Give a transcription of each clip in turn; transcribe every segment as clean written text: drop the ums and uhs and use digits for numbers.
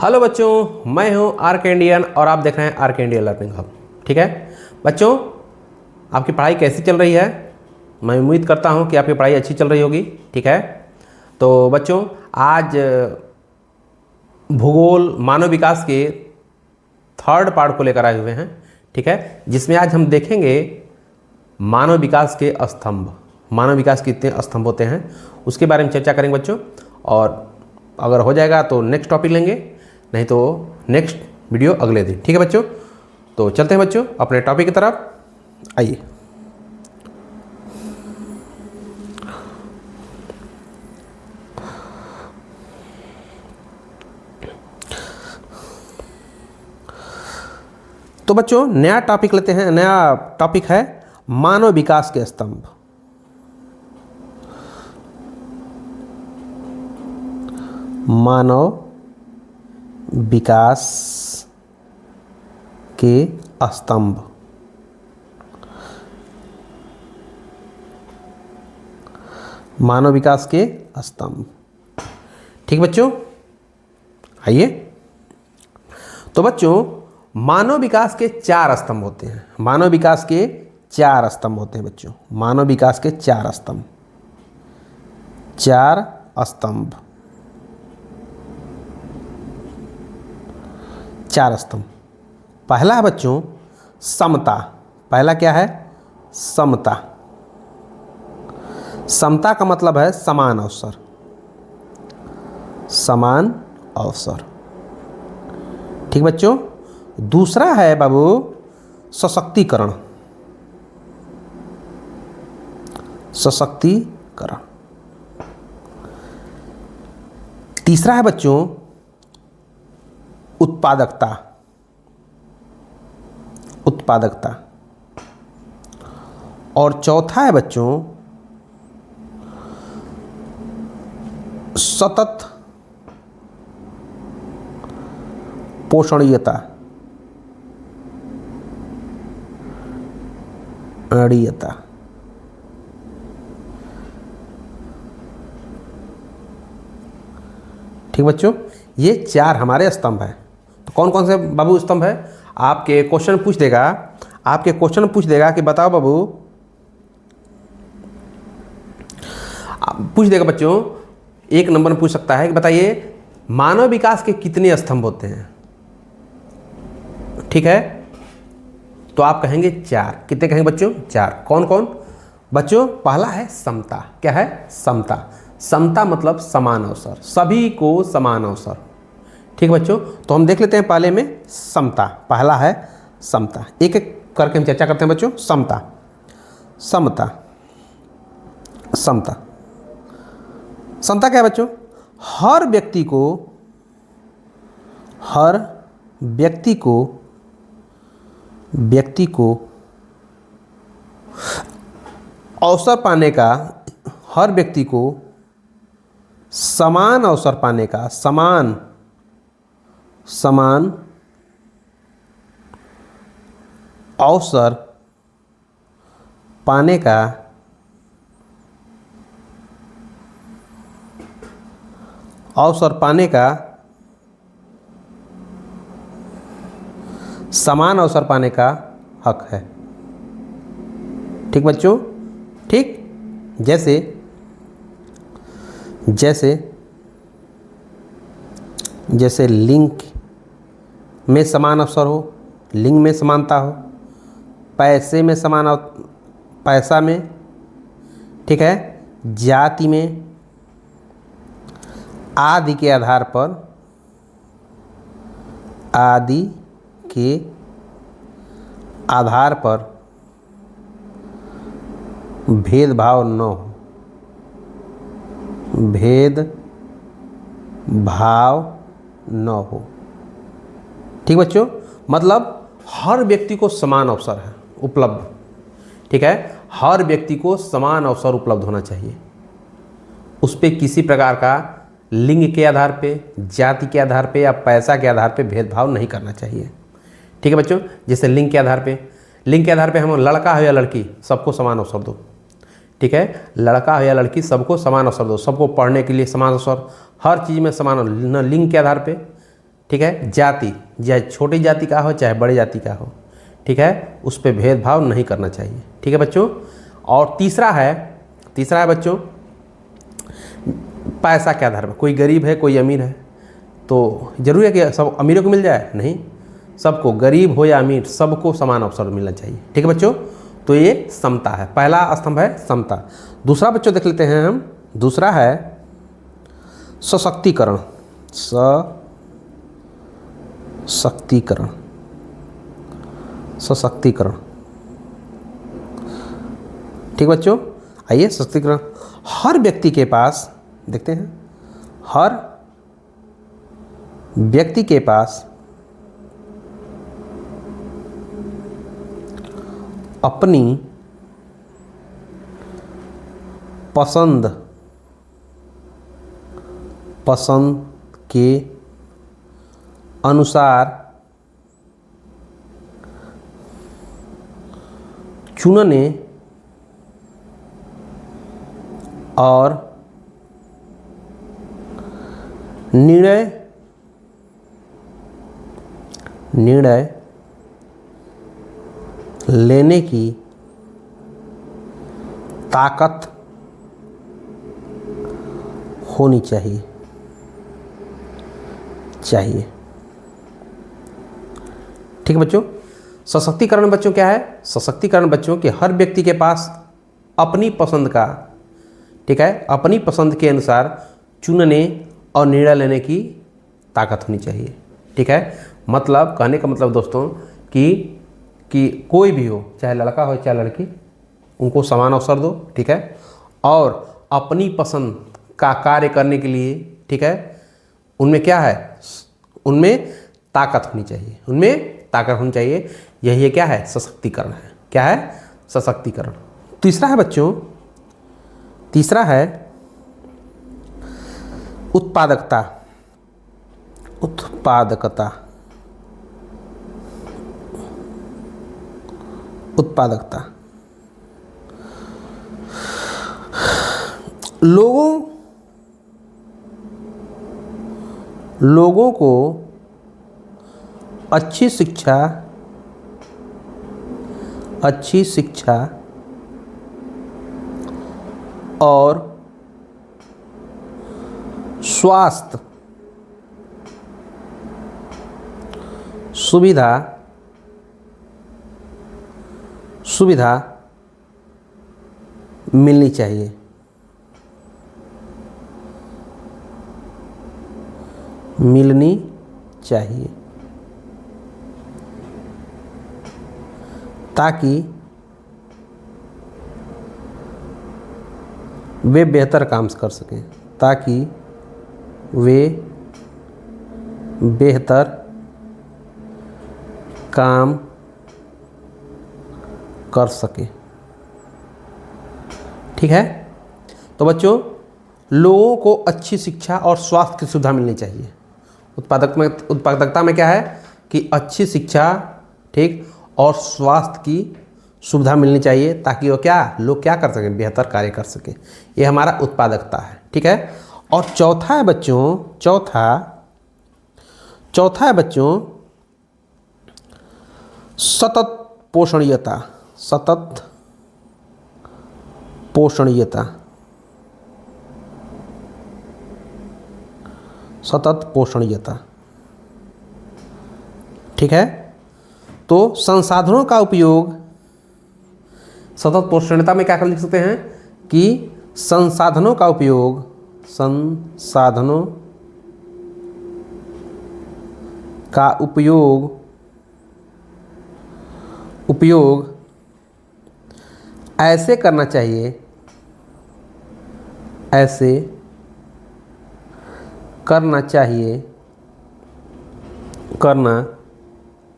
Hello बच्चों, मैं हूं आर के इंडियन और आप देख रहे हैं आर के इंडियन लर्निंग हब। ठीक है बच्चों, आपकी पढ़ाई कैसी चल रही है? मैं उम्मीद करता हूं कि आपकी पढ़ाई अच्छी चल रही होगी। ठीक है, तो बच्चों आज भूगोल मानव विकास के थर्ड पार्ट को लेकर आए हुए हैं। ठीक है, जिसमें आज हम देखेंगे मानव विकास के स्तंभ। मानव विकास के कितने स्तंभ होते हैं उसके बारे में चर्चा करेंगे बच्चों। और अगर हो जाएगा तो नेक्स्ट टॉपिक लेंगे, नहीं तो नेक्स्ट वीडियो अगले दिन। ठीक है बच्चों, तो चलते हैं बच्चों अपने टॉपिक की तरफ। आइए, तो बच्चों नया टॉपिक लेते हैं। नया टॉपिक है मानव विकास के स्तंभ। मानव विकास के स्तंभ। मानव विकास के स्तंभ। ठीक बच्चों, आइए। तो बच्चों मानव विकास के 4 स्तंभ होते हैं। मानव विकास के 4 स्तंभ होते हैं बच्चों। मानव विकास के 4 स्तंभ। 4 स्तंभ। 4 स्तंभ। पहला है बच्चों समता। पहला क्या है? समता। समता का मतलब है समान अवसर। समान अवसर। ठीक बच्चों। दूसरा है बाबू सशक्तिकरण। सशक्तिकरण। तीसरा है बच्चों उत्पादकता। उत्पादकता। और चौथा है बच्चों सतत पोषणीयता। अड़ीयता। ठीक बच्चों, ये 4 हमारे स्तंभ हैं। तो कौन कौन से बाबू स्तंभ है? आपके क्वेश्चन पूछ देगा। आपके क्वेश्चन पूछ देगा कि बताओ बाबू, पूछ देगा बच्चों, 1 नंबर में पूछ सकता है कि बताइए मानव विकास के कितने स्तंभ होते हैं। ठीक है, तो आप कहेंगे 4। कितने कहेंगे बच्चों? 4। कौन कौन बच्चों? पहला है समता। क्या है? समता। समता मतलब समान अवसर, सभी को समान अवसर। ठीक है बच्चों, तो हम देख लेते हैं पहले में समता। पहला है समता। एक एक करके हम चर्चा करते हैं बच्चों। समता। समता। समता। समता क्या है बच्चों? हर व्यक्ति को अवसर पाने का, हर व्यक्ति को समान अवसर पाने का, समान अवसर पाने का समान अवसर पाने का हक है। ठीक बच्चों। ठीक, जैसे लिंग में समान अवसर हो, लिंग में समानता हो, पैसा में, ठीक है, जाति में, आदि के आधार पर भेदभाव न हो। ठीक बच्चों, मतलब हर व्यक्ति को समान अवसर है उपलब्ध। ठीक है, हर व्यक्ति को समान अवसर उपलब्ध होना चाहिए। उस पर किसी प्रकार का लिंग के आधार पे, जाति के आधार पे या पैसा के आधार पे भेदभाव नहीं करना चाहिए। ठीक है बच्चों, जैसे लिंग के आधार पे हम लड़का हो या लड़की सबको समान अवसर दो। ठीक है, लड़का हो या लड़की सबको समान अवसर दो, सबको पढ़ने के लिए समान अवसर, हर चीज़ में समान, न लिंग के आधार पे, ठीक है, जाति, चाहे छोटी जाति का हो चाहे बड़ी जाति का हो, ठीक है, उस पर भेदभाव नहीं करना चाहिए। ठीक है बच्चों। और तीसरा है बच्चों पैसा के आधार पर, कोई गरीब है कोई अमीर है, तो जरूरी है कि सब अमीरों को मिल जाए? नहीं, सबको, गरीब हो या अमीर, सबको समान अवसर मिलना चाहिए। ठीक है बच्चों, तो ये समता है, पहला स्तंभ है समता। दूसरा बच्चों देख लेते हैं हम, दूसरा है सशक्तिकरण। सशक्तिकरण। ठीक बच्चों, आइए सशक्तिकरण। हर व्यक्ति के पास, देखते हैं, हर व्यक्ति के पास अपनी पसंद के अनुसार चुनने और निर्णय लेने की ताकत होनी चाहिए। ठीक है बच्चों। सशक्तिकरण बच्चों क्या है? सशक्तिकरण बच्चों कि हर व्यक्ति के पास अपनी पसंद का, ठीक है, अपनी पसंद के अनुसार चुनने और निर्णय लेने की ताकत होनी चाहिए। ठीक है, मतलब कहने का मतलब दोस्तों कि कोई भी हो, चाहे लड़का हो चाहे लड़की, उनको समान अवसर दो। ठीक है, और अपनी पसंद का कार्य करने के लिए, ठीक है, उनमें क्या है? उनमें ताकत होनी चाहिए, यही है क्या है? सशक्तिकरण है। क्या है? सशक्तिकरण। तीसरा है बच्चों, तीसरा है उत्पादकता। लोगों को अच्छी शिक्षा और स्वास्थ्य सुविधा मिलनी चाहिए। ताकि वे बेहतर काम कर सकें, ठीक है। तो बच्चों, लोगों को अच्छी शिक्षा और स्वास्थ्य की सुविधा मिलनी चाहिए। उत्पादकता में क्या है कि अच्छी शिक्षा, ठीक, और स्वास्थ्य की सुविधा मिलनी चाहिए, ताकि वो लोग क्या कर सकें? बेहतर कार्य कर सकें। ये हमारा उत्पादकता है। ठीक है। और चौथा है बच्चों सतत पोषणीयता। ठीक है। तो संसाधनों का उपयोग, सतत पोषणीयता में क्या कर लिख सकते हैं कि संसाधनों का उपयोग ऐसे करना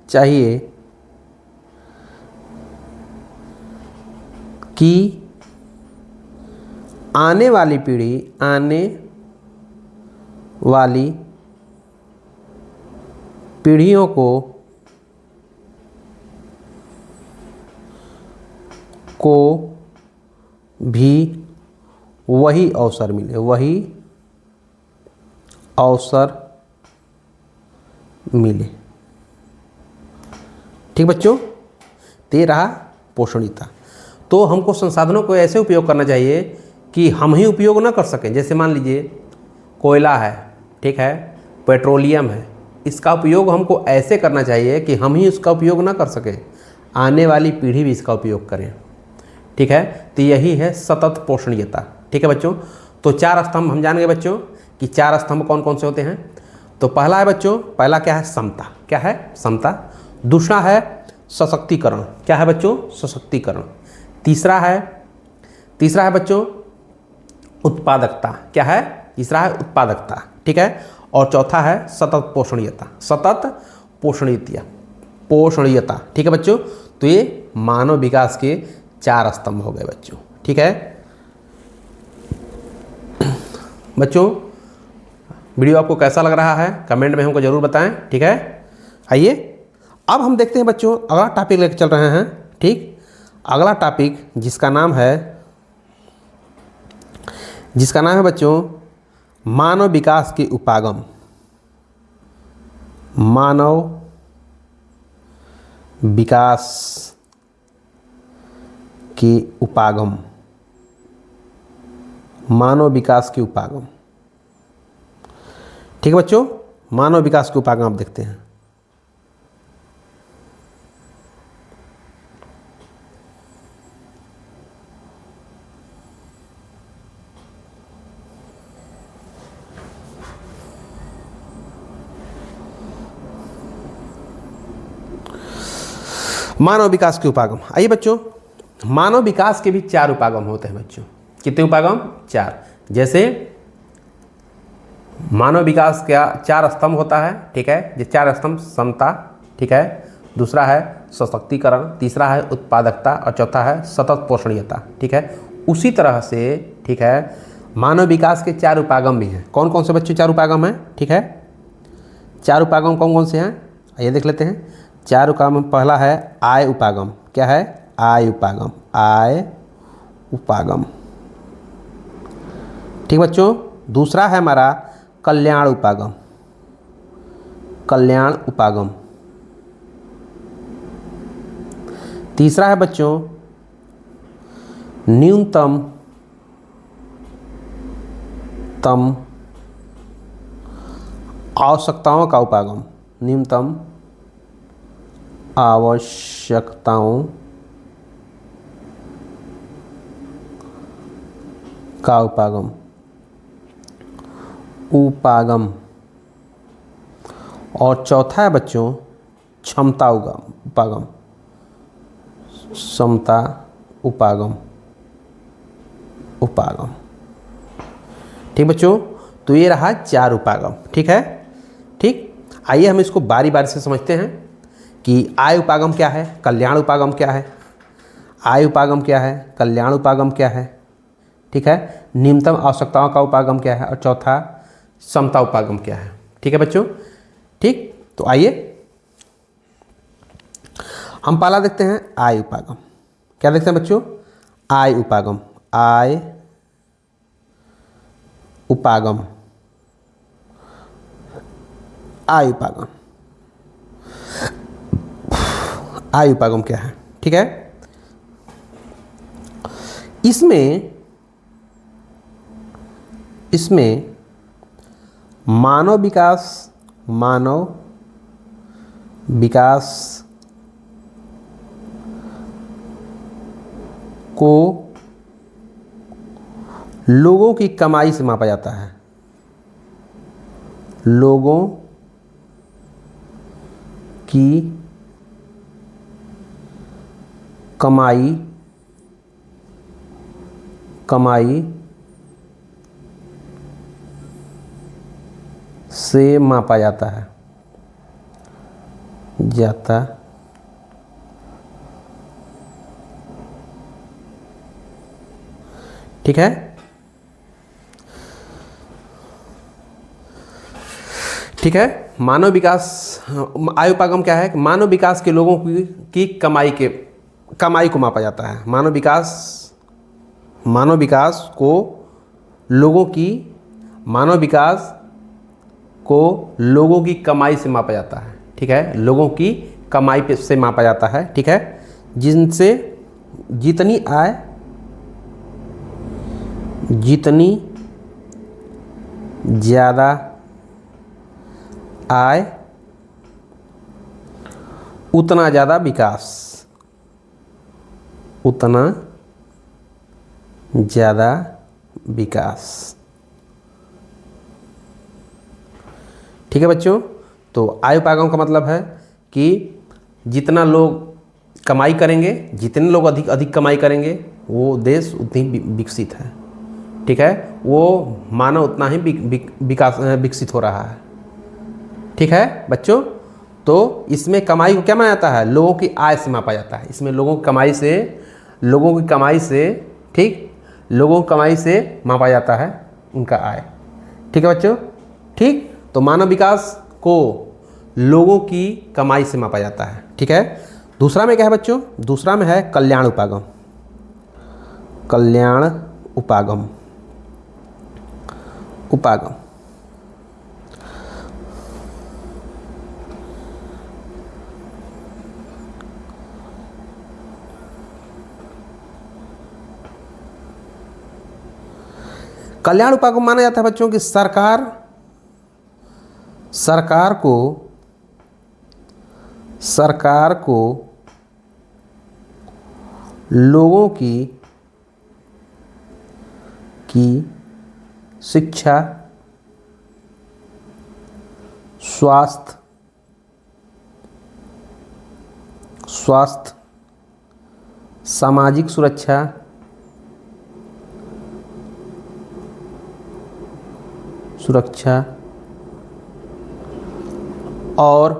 चाहिए कि आने वाली पीढ़ियों को भी वही अवसर मिले। ठीक बच्चों, तो ये रहा पोषणीयता। तो हमको संसाधनों को ऐसे उपयोग करना चाहिए कि हम ही उपयोग ना कर सकें। जैसे मान लीजिए कोयला है, ठीक है, पेट्रोलियम है, इसका उपयोग हमको ऐसे करना चाहिए कि हम ही उसका उपयोग ना कर सकें, आने वाली पीढ़ी भी इसका उपयोग करें। ठीक है, तो यही है सतत पोषणीयता। ठीक है बच्चों, तो 4 स्तंभ हम जान गए बच्चों कि 4 स्तंभ कौन कौन से होते हैं। तो पहला है बच्चों, पहला क्या है, समता। क्या है, समता। दूसरा है सशक्तिकरण। क्या है बच्चों, सशक्तिकरण। तीसरा है बच्चों उत्पादकता। क्या है, तीसरा है उत्पादकता। ठीक है, और चौथा है सतत पोषणीयता। सतत पोषणीयता। ठीक है बच्चों, तो ये मानव विकास के 4 स्तंभ हो गए बच्चों। ठीक है बच्चों, वीडियो आपको कैसा लग रहा है कमेंट में हमको ज़रूर बताएं। ठीक है, आइए अब हम देखते हैं बच्चों, अगला टॉपिक लेकर चल रहे हैं। ठीक, अगला टॉपिक जिसका नाम है बच्चों मानव विकास के उपागम। मानव विकास के उपागम। मानव विकास के उपागम। ठीक है बच्चों, मानव विकास के उपागम आप देखते हैं। मानव विकास के उपागम। आइए बच्चों, मानव विकास के भी 4 उपागम होते हैं बच्चों। कितने उपागम, 4। जैसे मानव विकास का 4 स्तंभ होता है। ठीक है, ये 4 स्तंभ समता, ठीक है, दूसरा है सशक्तिकरण, तीसरा है उत्पादकता और चौथा है सतत पोषणीयता। ठीक है, उसी तरह से ठीक है मानव विकास के 4 उपागम भी हैं। कौन कौन से बच्चों 4 उपागम हैं। ठीक है, 4 उपागम कौन कौन से हैं, आइए देख लेते हैं। 4 उपागम, पहला है आय उपागम। क्या है, आय उपागम। आय उपागम। ठीक बच्चों, दूसरा है हमारा कल्याण उपागम। कल्याण उपागम। तीसरा है बच्चों न्यूनतम आवश्यकताओं का उपागम। न्यूनतम आवश्यकताओं का उपागम। और चौथा है बच्चों क्षमता उपागम। क्षमता उपागम। ठीक बच्चों, तो ये रहा 4 उपागम। ठीक है, ठीक, आइए हम इसको बारी बारी से समझते हैं कि आय उपागम क्या है, कल्याण उपागम क्या है। आय उपागम क्या है, कल्याण उपागम क्या है। ठीक है, न्यूनतम आवश्यकताओं का उपागम क्या है और चौथा समता उपागम क्या है। ठीक है बच्चों, ठीक, तो आइए हम पहला देखते हैं आय उपागम। क्या देखते हैं बच्चों, आय उपागम। आय उपागम। आय उपागम। आय उपागम क्या है। ठीक है, इसमें मानव विकास को लोगों की कमाई से मापा जाता है। लोगों की कमाई से मापा जाता है। ठीक है, ठीक है, मानव विकास आय उपागम क्या है, मानव विकास के लोगों की कमाई को मापा जाता है। मानव विकास को लोगों की मानव विकास को लोगों की कमाई से मापा जाता है। ठीक है, लोगों की कमाई पे से मापा जाता है। ठीक है, जिनसे जितनी आय, जितनी ज़्यादा आय उतना ज़्यादा विकास, उतना ज़्यादा विकास। ठीक है बच्चों, तो आय उपागम का मतलब है कि जितना लोग कमाई करेंगे, जितने लोग अधिक अधिक कमाई करेंगे, वो देश उतनी विकसित है। ठीक है, वो मानव उतना ही विकसित हो रहा है। ठीक है बच्चों, तो इसमें कमाई को क्या माना जाता है? लोगों की आय से मापा जाता है। इसमें लोगों की कमाई से, ठीक, लोगों की कमाई से मापा जाता है उनका आय। ठीक है बच्चों, ठीक, तो मानव विकास को लोगों की कमाई से मापा जाता है। ठीक है, दूसरा में क्या है बच्चों? दूसरा में है कल्याण उपागम। कल्याण उपागम, उपागम कल्याण उपागम माना जाता है बच्चों कि सरकार को लोगों की शिक्षा, स्वास्थ्य, सामाजिक सुरक्षा, और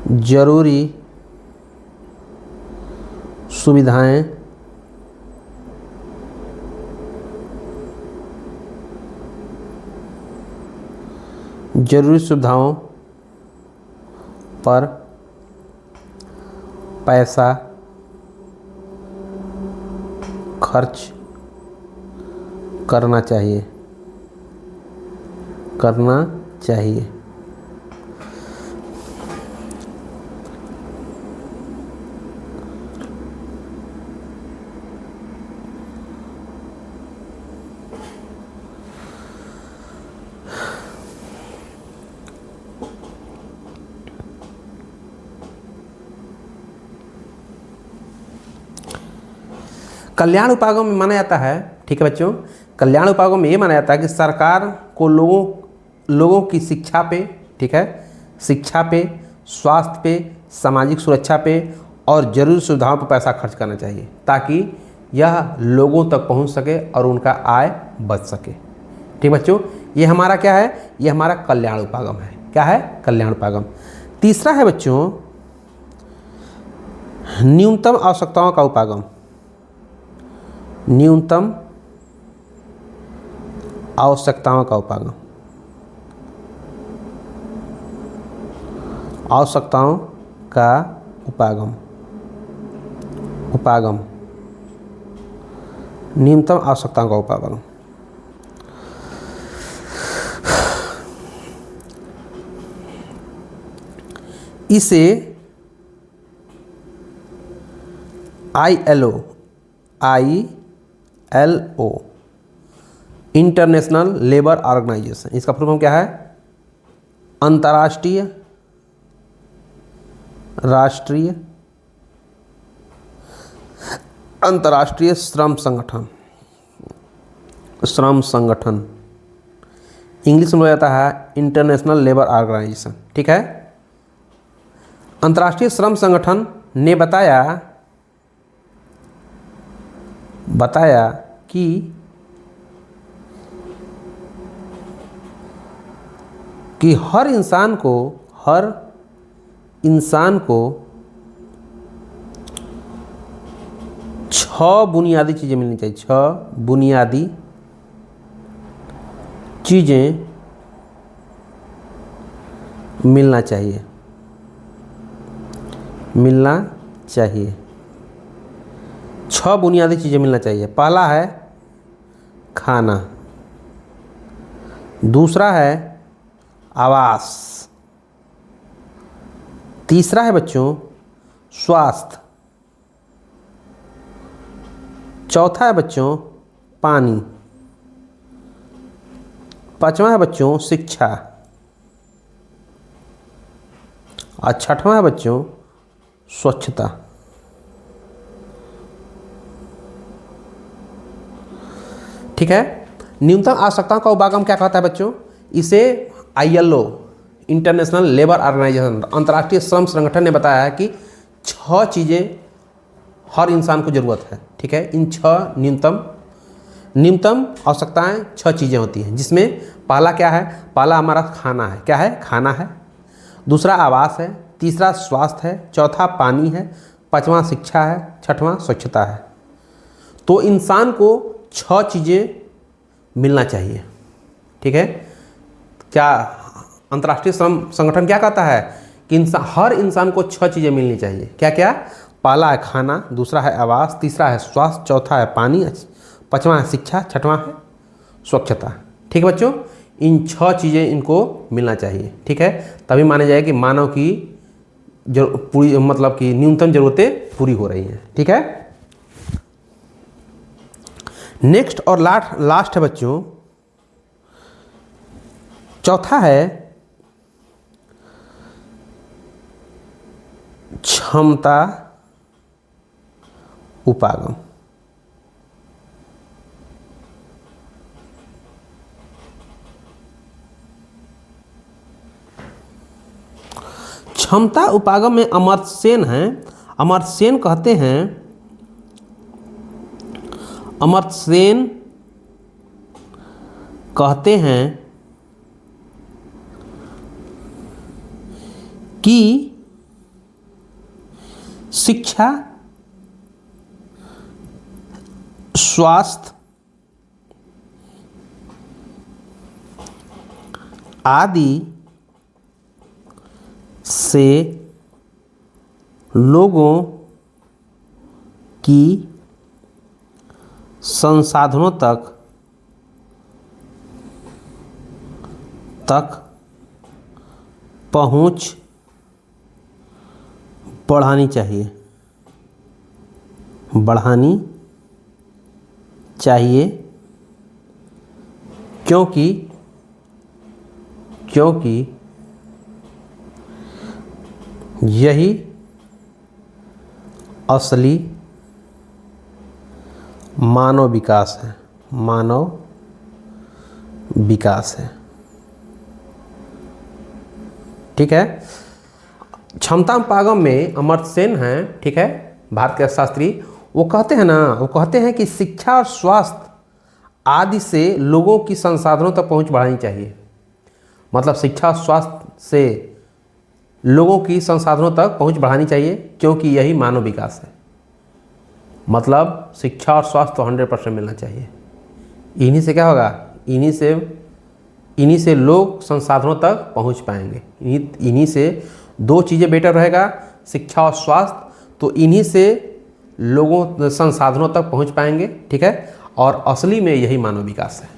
जरूरी सुविधाएं पर पैसा खर्च करना चाहिए। कल्याण उपागम में माना जाता है, ठीक है बच्चों, कल्याण उपागम में ये माना जाता है कि सरकार को लोगों की शिक्षा पे, ठीक है, शिक्षा पे, स्वास्थ्य पे, सामाजिक सुरक्षा पे और जरूरी सुविधाओं पर पैसा खर्च करना चाहिए ताकि यह लोगों तक पहुंच सके और उनका आय बच सके। ठीक बच्चों, ये हमारा क्या है? ये हमारा कल्याण उपागम है। क्या है? कल्याण उपागम। तीसरा है बच्चों न्यूनतम आवश्यकताओं का उपागम। न्यूनतम आवश्यकताओं का उपागम, आवश्यकताओं का उपागम, न्यूनतम आवश्यकताओं का उपागम। इसे ILO इंटरनेशनल लेबर ऑर्गेनाइजेशन, इसका फुल फॉर्म क्या है? अंतर्राष्ट्रीय श्रम संगठन, इंग्लिश में बोला जाता है इंटरनेशनल लेबर ऑर्गेनाइजेशन। ठीक है, अंतर्राष्ट्रीय श्रम संगठन ने बताया कि हर इंसान को 6 बुनियादी चीज़ें मिलनी चाहिए। 6 बुनियादी चीज़ें मिलना चाहिए। 6 बुनियादी चीज़ें मिलना चाहिए। पहला है खाना। दूसरा है आवास। तीसरा है बच्चों स्वास्थ्य। चौथा है बच्चों पानी। पांचवा है बच्चों शिक्षा। और छठवां है बच्चों स्वच्छता। ठीक है। न्यूनतम आवश्यकताओं का उपागम क्या कहता है बच्चों? इसे ILO इंटरनेशनल लेबर ऑर्गेनाइजेशन अंतर्राष्ट्रीय श्रम संगठन ने बताया है कि 6 चीज़ें हर इंसान को ज़रूरत है। ठीक है। इन 6 न्यूनतम आवश्यकताएं 6 चीज़ें होती हैं, जिसमें पहला क्या है? पहला हमारा खाना है। क्या है? खाना है। दूसरा आवास है। तीसरा स्वास्थ्य है। चौथा पानी है। पांचवा शिक्षा है। छठवां स्वच्छता है। तो इंसान को 6 चीज़ें मिलना चाहिए। ठीक है। क्या अंतर्राष्ट्रीय श्रम संगठन क्या कहता है कि हर इंसान को 6 चीज़ें मिलनी चाहिए। क्या क्या? पहला है खाना, दूसरा है आवास, तीसरा है स्वास्थ्य, चौथा है पानी, पांचवा है शिक्षा, छठवां है स्वच्छता। ठीक है बच्चों, इन 6 चीज़ें इनको मिलना चाहिए। ठीक है। तभी माना जाए कि मानव की पूरी मतलब कि न्यूनतम ज़रूरतें पूरी हो रही हैं। ठीक है। नेक्स्ट और लास्ट है बच्चों, चौथा है क्षमता उपागम। क्षमता उपागम में अमर्त्य सेन हैं। अमर्त्य सेन कहते हैं, अमर्त्य सेन कहते हैं कि शिक्षा, स्वास्थ्य आदि से लोगों की संसाधनों तक पहुंच बढ़ानी चाहिए क्योंकि यही असली मानव विकास है। ठीक है। क्षमता उपागम में अमर्त्य सेन हैं, ठीक है, भारत के अर्थशास्त्री। वो कहते हैं कि शिक्षा और स्वास्थ्य आदि से लोगों की संसाधनों तक पहुंच बढ़ानी चाहिए। मतलब शिक्षा और स्वास्थ्य से लोगों की संसाधनों तक पहुंच बढ़ानी चाहिए क्योंकि यही मानव विकास है। मतलब शिक्षा और स्वास्थ्य तो 100% मिलना चाहिए। इन्हीं से क्या होगा? इन्हीं से लोग संसाधनों तक पहुंच पाएंगे। इन्हीं से 2 चीज़ें बेटर रहेगा, शिक्षा और स्वास्थ्य, तो इन्हीं से लोगों संसाधनों तक पहुंच पाएंगे। ठीक है। और असली में यही मानव विकास है।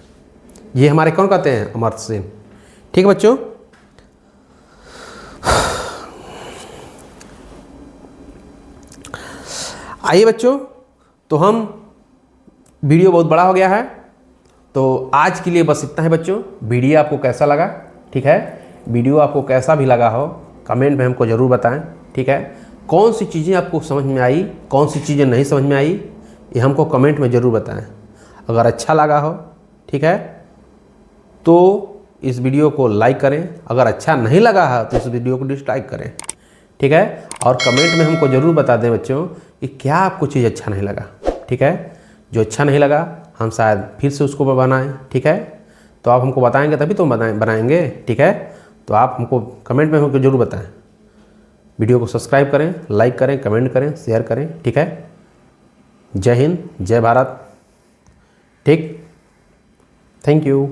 ये हमारे कौन कहते हैं? अमर्त्य सेन। ठीक है बच्चों। आइए बच्चों, तो हम वीडियो बहुत बड़ा हो गया है, तो आज के लिए बस इतना है बच्चों। वीडियो आपको कैसा लगा? ठीक है। वीडियो आपको कैसा भी लगा हो कमेंट में हमको ज़रूर बताएं। ठीक है। कौन सी चीज़ें आपको समझ में आई, कौन सी चीज़ें नहीं समझ में आई, ये हमको कमेंट में ज़रूर बताएं। अगर अच्छा लगा हो, ठीक है, तो इस वीडियो को लाइक करें। अगर अच्छा नहीं लगा है तो इस वीडियो को डिसलाइक करें। ठीक है। और कमेंट में हमको ज़रूर बता दें बच्चों कि क्या आपको चीज़ अच्छा नहीं लगा। ठीक है। जो अच्छा नहीं लगा हम शायद फिर से उसको बनाएं। ठीक है। तो आप हमको बताएंगे तभी तो बनाएंगे। ठीक है। तो आप हमको कमेंट में हमको ज़रूर बताएं। वीडियो को सब्सक्राइब करें, लाइक करें, कमेंट करें, शेयर करें। ठीक है। जय हिंद, जय भारत। ठीक, थैंक यू।